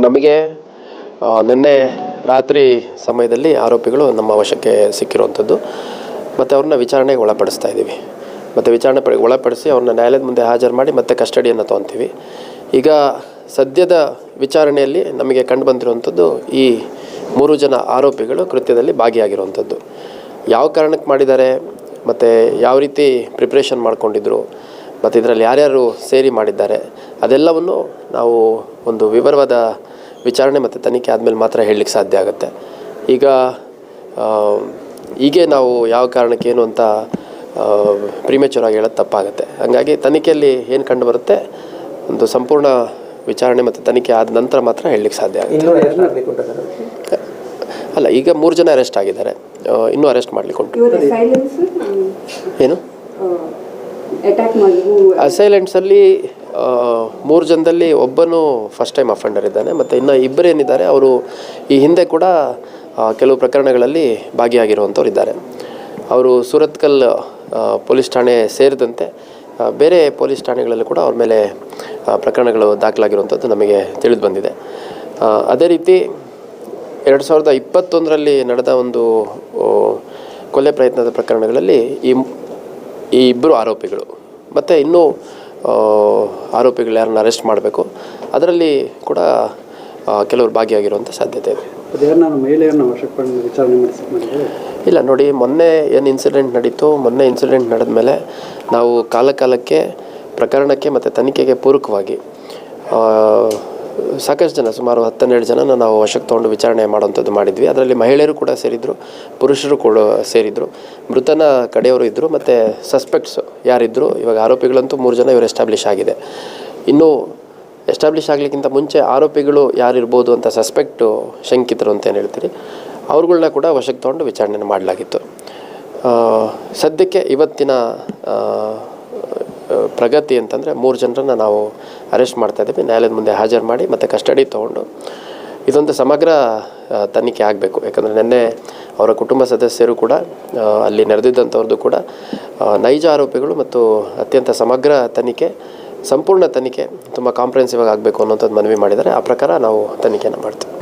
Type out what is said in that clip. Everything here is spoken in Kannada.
ನಮಗೆ ನಿನ್ನೆ ರಾತ್ರಿ ಸಮಯದಲ್ಲಿ ಆರೋಪಿಗಳು ನಮ್ಮ ವಶಕ್ಕೆ ಸಿಕ್ಕಿರುವಂಥದ್ದು ಮತ್ತು ಅವ್ರನ್ನ ವಿಚಾರಣೆಗೆ ಒಳಪಡಿಸ್ತಾ ಇದ್ದೀವಿ. ಮತ್ತು ವಿಚಾರಣೆ ಒಳಪಡಿಸಿ ಅವ್ರನ್ನ ನ್ಯಾಯಾಲಯದ ಮುಂದೆ ಹಾಜರು ಮಾಡಿ ಮತ್ತೆ ಕಸ್ಟಡಿಯನ್ನು ತೊಗೊತೀವಿ. ಈಗ ಸದ್ಯದ ವಿಚಾರಣೆಯಲ್ಲಿ ನಮಗೆ ಕಂಡು ಬಂದಿರುವಂಥದ್ದು ಈ 3 ಜನ ಆರೋಪಿಗಳು ಕೃತ್ಯದಲ್ಲಿ ಭಾಗಿಯಾಗಿರುವಂಥದ್ದು. ಯಾವ ಕಾರಣಕ್ಕೆ ಮಾಡಿದ್ದಾರೆ ಮತ್ತು ಯಾವ ರೀತಿ ಪ್ರಿಪ್ರೇಷನ್ ಮಾಡ್ಕೊಂಡಿದ್ರು ಮತ್ತು ಇದರಲ್ಲಿ ಯಾರ್ಯಾರು ಸೇರಿ ಮಾಡಿದ್ದಾರೆ ಅದೆಲ್ಲವನ್ನು ನಾವು ಒಂದು ವಿವರವಾದ ವಿಚಾರಣೆ ಮತ್ತು ತನಿಖೆ ಆದಮೇಲೆ ಮಾತ್ರ ಹೇಳಲಿಕ್ಕೆ ಸಾಧ್ಯ ಆಗುತ್ತೆ. ಹೀಗೆ ನಾವು ಯಾವ ಕಾರಣಕ್ಕೇನು ಅಂತ ಪ್ರಿಮೇಚರ್ ಆಗಿ ಹೇಳೋದು ತಪ್ಪಾಗುತ್ತೆ. ಹಾಗಾಗಿ ತನಿಖೆಯಲ್ಲಿ ಏನು ಕಂಡು ಬರುತ್ತೆ ಒಂದು ಸಂಪೂರ್ಣ ವಿಚಾರಣೆ ಮತ್ತು ತನಿಖೆ ಆದ ನಂತರ ಮಾತ್ರ ಹೇಳಲಿಕ್ಕೆ ಸಾಧ್ಯ ಆಗುತ್ತೆ. ಅಲ್ಲ, ಈಗ 3 ಜನ ಅರೆಸ್ಟ್ ಆಗಿದ್ದಾರೆ, ಇನ್ನೂ ಅರೆಸ್ಟ್ ಮಾಡಲಿಕ್ಕೆ ಉಂಟು. ಏನು ಅಸೈಲೆಂಟ್ಸಲ್ಲಿ 3 ಜನದಲ್ಲಿ ಒಬ್ಬನು ಫಸ್ಟ್ ಟೈಮ್ ಅಫೆಂಡರ್ ಇದ್ದಾನೆ ಮತ್ತು ಇನ್ನು 2 ಏನಿದ್ದಾರೆ ಅವರು ಈ ಹಿಂದೆ ಕೂಡ ಕೆಲವು ಪ್ರಕರಣಗಳಲ್ಲಿ ಭಾಗಿಯಾಗಿರುವಂಥವ್ರು ಇದ್ದಾರೆ. ಅವರು ಸೂರತ್ಕಲ್ ಪೊಲೀಸ್ ಠಾಣೆ ಸೇರಿದಂತೆ ಬೇರೆ ಪೊಲೀಸ್ ಠಾಣೆಗಳಲ್ಲಿ ಕೂಡ ಅವ್ರ ಮೇಲೆ ಪ್ರಕರಣಗಳು ದಾಖಲಾಗಿರುವಂಥದ್ದು ನಮಗೆ ತಿಳಿದು ಬಂದಿದೆ. ಅದೇ ರೀತಿ 2021ರಲ್ಲಿ ನಡೆದ ಒಂದು ಕೊಲೆ ಪ್ರಯತ್ನದ ಪ್ರಕರಣಗಳಲ್ಲಿ ಈ 2 ಆರೋಪಿಗಳು ಮತ್ತು ಇನ್ನೂ ಆರೋಪಿಗಳು ಯಾರನ್ನ ಅರೆಸ್ಟ್ ಮಾಡಬೇಕು, ಅದರಲ್ಲಿ ಕೂಡ ಕೆಲವರು ಭಾಗಿಯಾಗಿರುವಂಥ ಸಾಧ್ಯತೆ ಇದೆ. ಇಲ್ಲ ನೋಡಿ, ಮೊನ್ನೆ ಏನು ಇನ್ಸಿಡೆಂಟ್ ನಡೀತು, ಮೊನ್ನೆ ಇನ್ಸಿಡೆಂಟ್ ನಡೆದ ಮೇಲೆ ನಾವು ಕಾಲಕ್ಕೆ ಪ್ರಕರಣಕ್ಕೆ ಮತ್ತು ತನಿಖೆಗೆ ಪೂರಕವಾಗಿ ಸಾಕಷ್ಟು ಜನ, ಸುಮಾರು 10-12 ಜನನ ನಾವು ವಶಕ್ಕೆ ತೊಗೊಂಡು ವಿಚಾರಣೆ ಮಾಡೋವಂಥದ್ದು ಮಾಡಿದ್ವಿ. ಅದರಲ್ಲಿ ಮಹಿಳೆಯರು ಕೂಡ ಸೇರಿದ್ರು, ಪುರುಷರು ಕೂಡ ಸೇರಿದ್ರು, ಮೃತನ ಕಡೆಯವರು ಇದ್ದರು ಮತ್ತು ಸಸ್ಪೆಕ್ಟ್ಸ್ ಯಾರಿದ್ದರು. ಇವಾಗ ಆರೋಪಿಗಳಂತೂ 3 ಜನ ಇವರು ಎಸ್ಟಾಬ್ಲಿಷ್ ಆಗಿದೆ. ಇನ್ನೂ ಎಸ್ಟಾಬ್ಲಿಷ್ ಆಗಲಿಕ್ಕಿಂತ ಮುಂಚೆ ಆರೋಪಿಗಳು ಯಾರಿರ್ಬೋದು ಅಂತ ಸಸ್ಪೆಕ್ಟು ಶಂಕಿತರು ಅಂತ ಏನು ಹೇಳ್ತೀರಿ, ಅವ್ರುಗಳ್ನ ಕೂಡ ವಶಕ್ಕೆ ತೊಗೊಂಡು ವಿಚಾರಣೆ ಮಾಡಲಾಗಿತ್ತು. ಸದ್ಯಕ್ಕೆ ಇವತ್ತಿನ ಪ್ರಗತಿ ಅಂತಂದರೆ 3 ಜನರನ್ನು ನಾವು ಅರೆಸ್ಟ್ ಮಾಡ್ತಾಯಿದ್ದೀವಿ. ನ್ಯಾಯಾಲಯದ ಮುಂದೆ ಹಾಜರು ಮಾಡಿ ಮತ್ತು ಕಸ್ಟಡಿ ತೊಗೊಂಡು ಇದೊಂದು ಸಮಗ್ರ ತನಿಖೆ ಆಗಬೇಕು. ಯಾಕಂದರೆ ನಿನ್ನೆ ಅವರ ಕುಟುಂಬ ಸದಸ್ಯರು ಕೂಡ ಅಲ್ಲಿ ನೆರೆದಿದ್ದಂಥವ್ರದ್ದು ಕೂಡ ನೈಜ ಆರೋಪಿಗಳು ಮತ್ತು ಅತ್ಯಂತ ಸಮಗ್ರ ತನಿಖೆ, ಸಂಪೂರ್ಣ ತನಿಖೆ ತುಂಬ ಕಾಂಪ್ರಿಹೆನ್ಸಿವ್ ಆಗಬೇಕು ಅನ್ನೋಂಥದ್ದು ಮನವಿ ಮಾಡಿದ್ದಾರೆ. ಆ ಪ್ರಕಾರ ನಾವು ತನಿಖೆಯನ್ನು ಮಾಡ್ತೀವಿ.